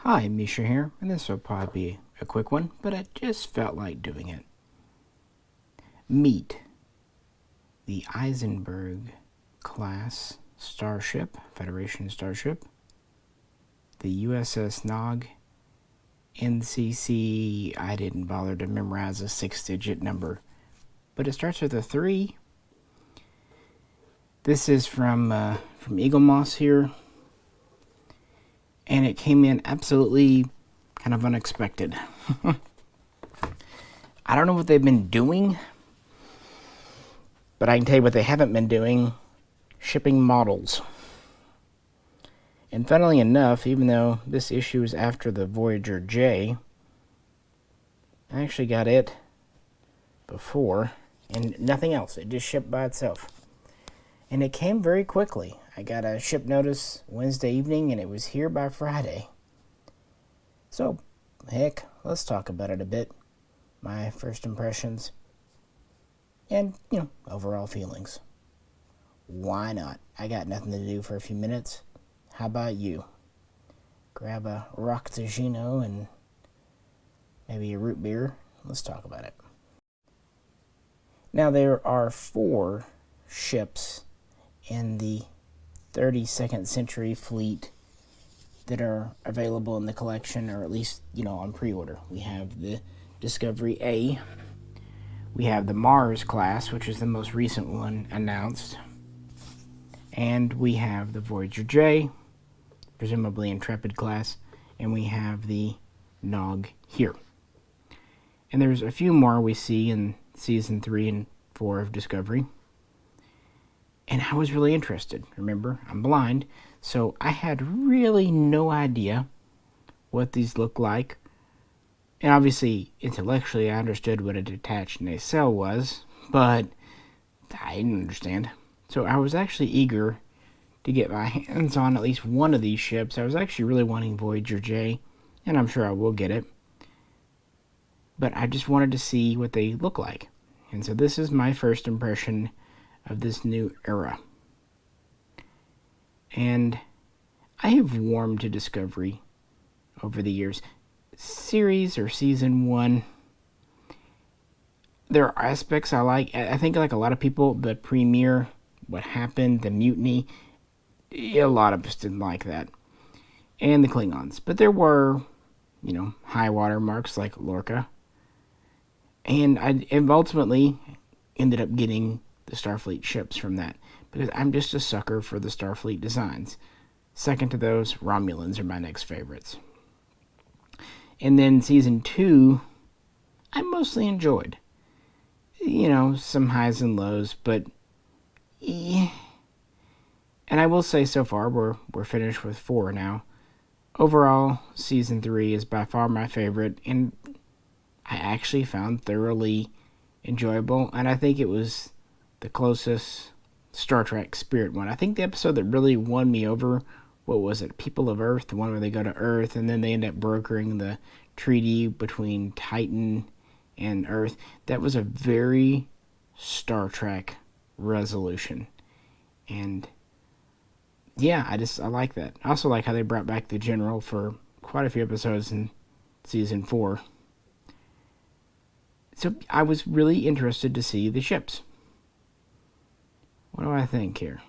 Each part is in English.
Hi, Misha here, and this will probably be a quick one, but I just felt like doing it. Meet the Eisenberg-class Starship, Federation Starship, the USS Nog, NCC. I didn't bother to memorize a 6-digit number, but it starts with a 3. This is from Eaglemoss here, and it came in absolutely kind of unexpected. I don't know what they've been doing, but I can tell you what they haven't been doing: shipping models. And funnily enough, even though this issue is after the Voyager J, I actually got it before, and nothing else. It just shipped by itself. And it came very quickly. I got a ship notice Wednesday evening, and it was here by Friday. So, heck, let's talk about it a bit. My first impressions. And, overall feelings. Why not? I got nothing to do for a few minutes. How about you? Grab a Rock-Tagino and maybe a root beer. Let's talk about it. Now, there are 4 ships in the 32nd century fleet that are available in the collection, or at least, on pre-order. We have the Discovery A. We have the Mars class, which is the most recent one announced. And we have the Voyager J, presumably Intrepid class. And we have the Nog here. And there's a few more we see in Season 3 and 4 of Discovery. And I was really interested. Remember, I'm blind, so I had really no idea what these look like. And obviously, intellectually, I understood what a detached nacelle was, but I didn't understand. So I was actually eager to get my hands on at least one of these ships. I was actually really wanting Voyager J, and I'm sure I will get it. But I just wanted to see what they look like. And so this is my first impression of this new era. And I have warmed to Discovery over the years. Series or Season 1, there are aspects I like. I think, like a lot of people, the premiere, what happened, the mutiny, a lot of us didn't like that. And the Klingons. But there were, high water marks like Lorca. And I ultimately ended up getting the Starfleet ships from that, because I'm just a sucker for the Starfleet designs. Second to those, Romulans are my next favorites. And then Season 2, I mostly enjoyed. Some highs and lows, but and I will say so far, we're finished with 4 now. Overall, Season 3 is by far my favorite, and I actually found thoroughly enjoyable, and I think it was the closest Star Trek Spirit one. I think the episode that really won me over, what was it, People of Earth, the one where they go to Earth and then they end up brokering the treaty between Titan and Earth. That was a very Star Trek resolution. And yeah, I like that. I also like how they brought back the General for quite a few episodes in Season 4. So I was really interested to see the ships. What do I think here?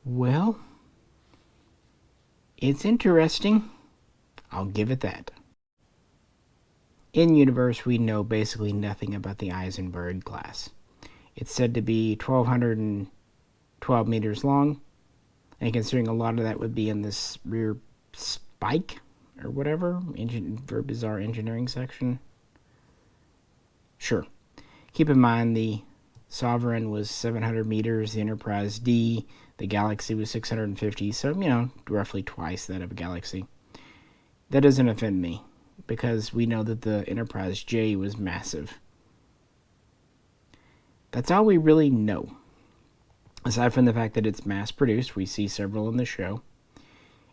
Well, it's interesting. I'll give it that. In universe, we know basically nothing about the Eisenberg-class. It's said to be 1,212 meters long, and considering a lot of that would be in this rear spike, or whatever, very bizarre engineering section. Sure. Keep in mind the Sovereign was 700 meters, the Enterprise D, the Galaxy was 650, so, roughly twice that of a Galaxy. That doesn't offend me, because we know that the Enterprise J was massive. That's all we really know. Aside from the fact that it's mass-produced, we see several in the show,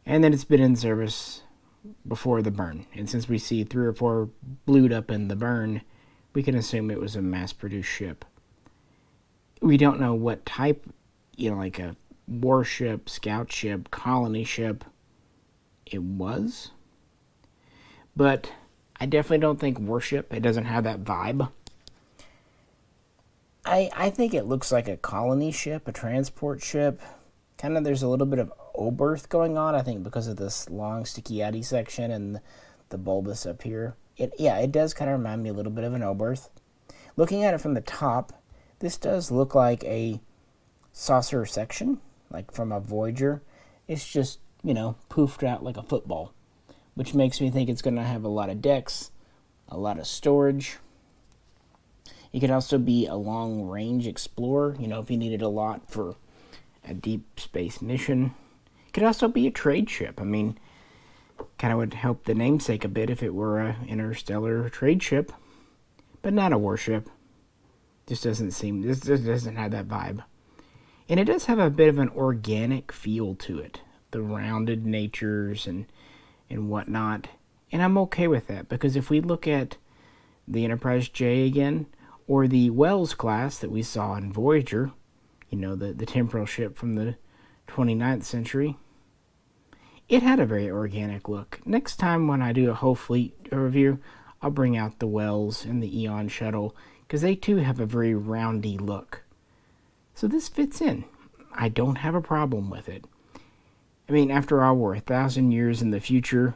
and that it's been in service before the burn. And since we see 3 or 4 blued up in the burn, we can assume it was a mass-produced ship. We don't know what type, like a warship, scout ship, colony ship, it was. But I definitely don't think warship. It doesn't have that vibe. I think it looks like a colony ship, a transport ship. Kind of there's a little bit of Oberth going on, I think, because of this long sticky outy section and the bulbous up here. It does kind of remind me a little bit of an Oberth. Looking at it from the top, this does look like a saucer section, like from a Voyager. It's just, poofed out like a football, which makes me think it's going to have a lot of decks, a lot of storage. It could also be a long-range explorer, if you needed a lot for a deep space mission. It could also be a trade ship. I mean, kind of would help the namesake a bit if it were an interstellar trade ship, but not a warship. This doesn't have that vibe. And it does have a bit of an organic feel to it, the rounded natures and whatnot. And I'm okay with that, because if we look at the Enterprise J again, or the Wells class that we saw in Voyager, the temporal ship from the 29th century, it had a very organic look. Next time when I do a whole fleet review, I'll bring out the Wells and the Eon shuttle, because they too have a very roundy look. So this fits in. I don't have a problem with it. I mean, after all, we're 1,000 years in the future.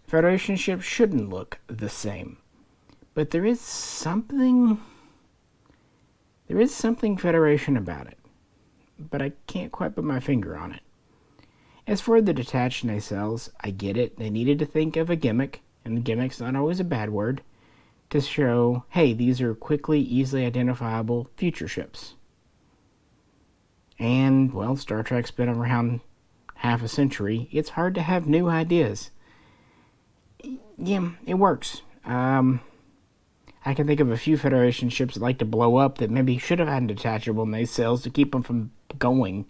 Federation ships shouldn't look the same. But there is something Federation about it. But I can't quite put my finger on it. As for the detached nacelles, I get it. They needed to think of a gimmick, and gimmick's not always a bad word, to show, hey, these are quickly, easily identifiable future ships. And, well, Star Trek's been around half a century. It's hard to have new ideas. Yeah, it works. I can think of a few Federation ships that like to blow up that maybe should have had detachable nacelles to keep them from going.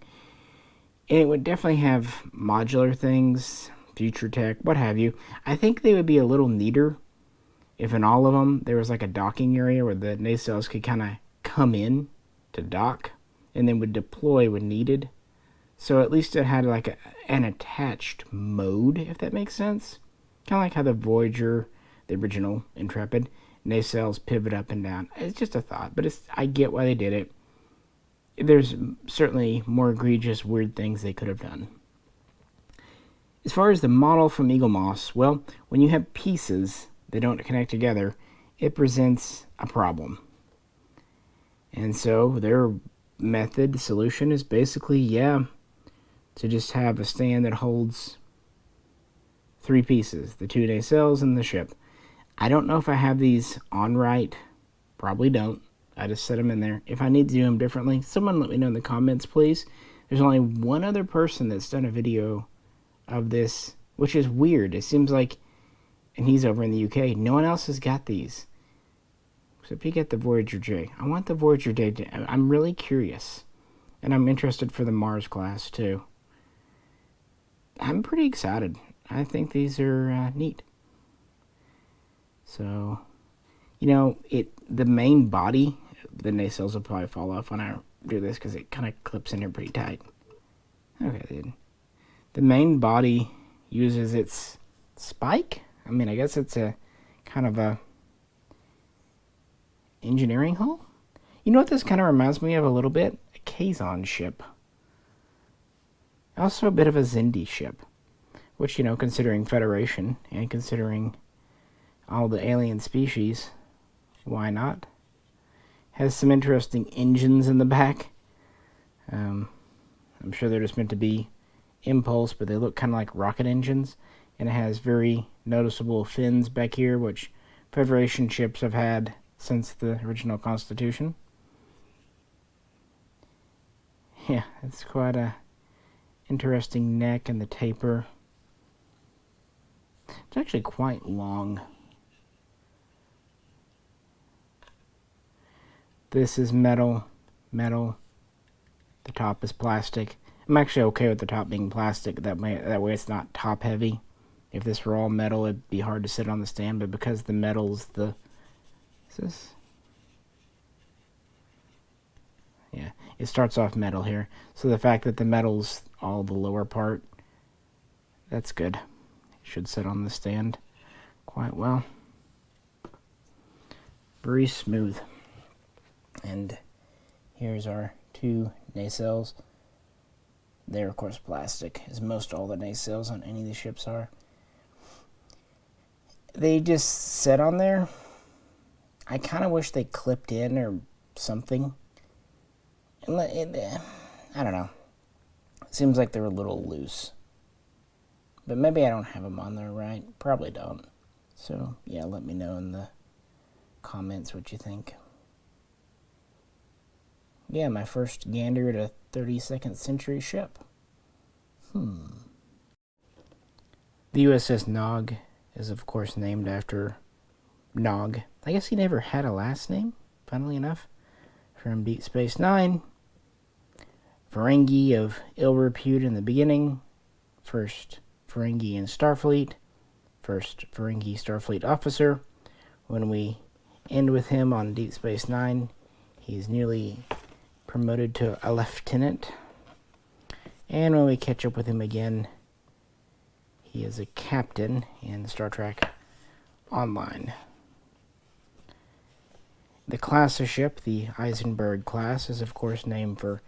And it would definitely have modular things, future tech, what have you. I think they would be a little neater if in all of them there was like a docking area where the nacelles could kind of come in to dock and then would deploy when needed. So at least it had like an attached mode, if that makes sense. Kind of like how the Voyager, the original Intrepid, nacelles pivot up and down. It's just a thought, but I get why they did it. There's certainly more egregious, weird things they could have done. As far as the model from Eaglemoss, well, when you have pieces that don't connect together, it presents a problem. And so their solution is basically, to just have a stand that holds 3 pieces, the 2 nacelles and the ship. I don't know if I have these on right. Probably don't. I just set them in there. If I need to do them differently, someone let me know in the comments, please. There's only one other person that's done a video of this, which is weird. It seems like, and he's over in the UK, no one else has got these. So if you get the Voyager J, I want the Voyager J. I'm really curious. And I'm interested for the Mars class, too. I'm pretty excited. I think these are neat. So, the main body, the nacelles will probably fall off when I do this because it kind of clips in here pretty tight. Okay, then. The main body uses its spike. I mean, I guess it's a kind of a engineering hull. You know what this kind of reminds me of a little bit? A Kazon ship. Also a bit of a Xindi ship. Which, considering Federation and considering all the alien species, why not? Has some interesting engines in the back. I'm sure they're just meant to be impulse, but they look kind of like rocket engines. And it has very noticeable fins back here, which Federation ships have had since the original Constitution. Yeah, it's quite a interesting neck and the taper. It's actually quite long. This is metal. The top is plastic. I'm actually okay with the top being plastic. That way it's not top heavy. If this were all metal, it'd be hard to sit on the stand. But because the metal's the... Is this? Yeah, it starts off metal here. So the fact that the metal's all the lower part, that's good. Should sit on the stand quite well. Very smooth. And here's our two nacelles. They're, of course, plastic, as most all the nacelles on any of the ships are. They just sit on there. I kind of wish they clipped in or something. I don't know. It seems like they're a little loose. But maybe I don't have them on there right. Probably don't. So, yeah, let me know in the comments what you think. Yeah, my first gander at a 32nd century ship. The USS Nog is, of course, named after Nog. I guess he never had a last name, funnily enough. From Deep Space Nine. Ferengi of ill repute in the beginning. First Ferengi in Starfleet. First Ferengi Starfleet officer. When we end with him on Deep Space Nine, he's nearly promoted to a lieutenant. And when we catch up with him again, he is a captain in Star Trek Online. The class of ship, the Eisenberg-class, is of course named for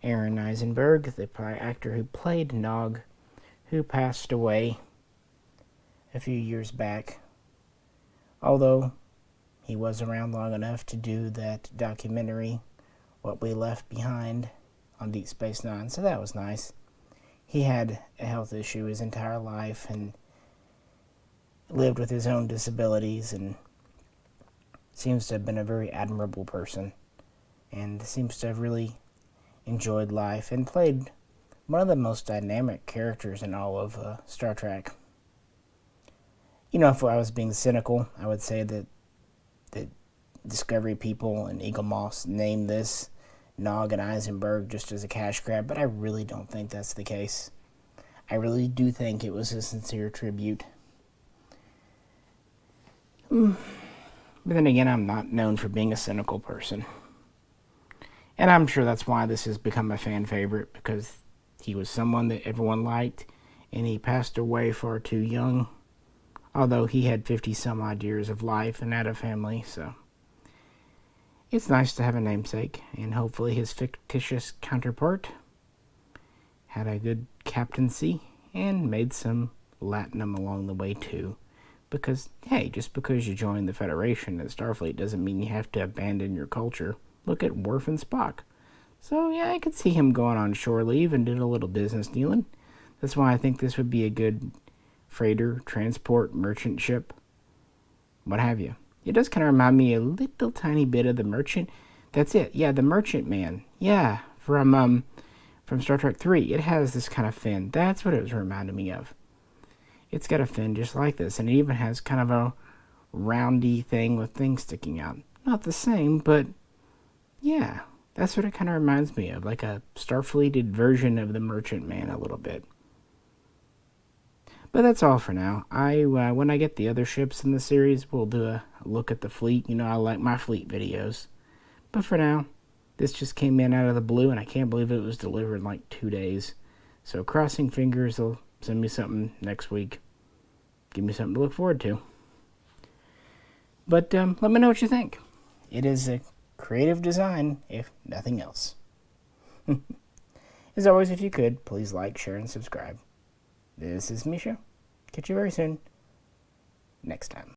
Aaron Eisenberg, the actor who played Nog, who passed away a few years back. Although he was around long enough to do that documentary, What We Left Behind, on Deep Space Nine, so that was nice. He had a health issue his entire life and lived with his own disabilities, and seems to have been a very admirable person, and seems to have really enjoyed life and played one of the most dynamic characters in all of Star Trek. You know, if I was being cynical, I would say that the Discovery people and Eaglemoss named this Nog and Eisenberg just as a cash grab, but I really don't think that's the case. I really do think it was a sincere tribute. But then again, I'm not known for being a cynical person. And I'm sure that's why this has become a fan favorite, because he was someone that everyone liked, and he passed away far too young, although he had 50-some-odd years of life and had a family, so it's nice to have a namesake, and hopefully his fictitious counterpart had a good captaincy and made some latinum along the way too. Because, hey, just because you join the Federation and Starfleet doesn't mean you have to abandon your culture. Look at Worf and Spock. So, yeah, I could see him going on shore leave and doing a little business dealing. That's why I think this would be a good freighter, transport, merchant ship, what have you. It does kind of remind me a little tiny bit of the Merchant. That's it. Yeah, the Merchant Man. Yeah, from Star Trek 3. It has this kind of fin. That's what it was reminding me of. It's got a fin just like this, and it even has kind of a roundy thing with things sticking out. Not the same, but yeah, that's what it kind of reminds me of, like a Starfleeted version of the Merchant Man a little bit. But that's all for now. When I get the other ships in the series, we'll do a look at the fleet. You know, I like my fleet videos. But for now, this just came in out of the blue, and I can't believe it was delivered in like 2 days. So crossing fingers, they'll send me something next week. Give me something to look forward to. But let me know what you think. It is a creative design, if nothing else. As always, if you could, please like, share, and subscribe. This is Misha. Catch you very soon. Next time.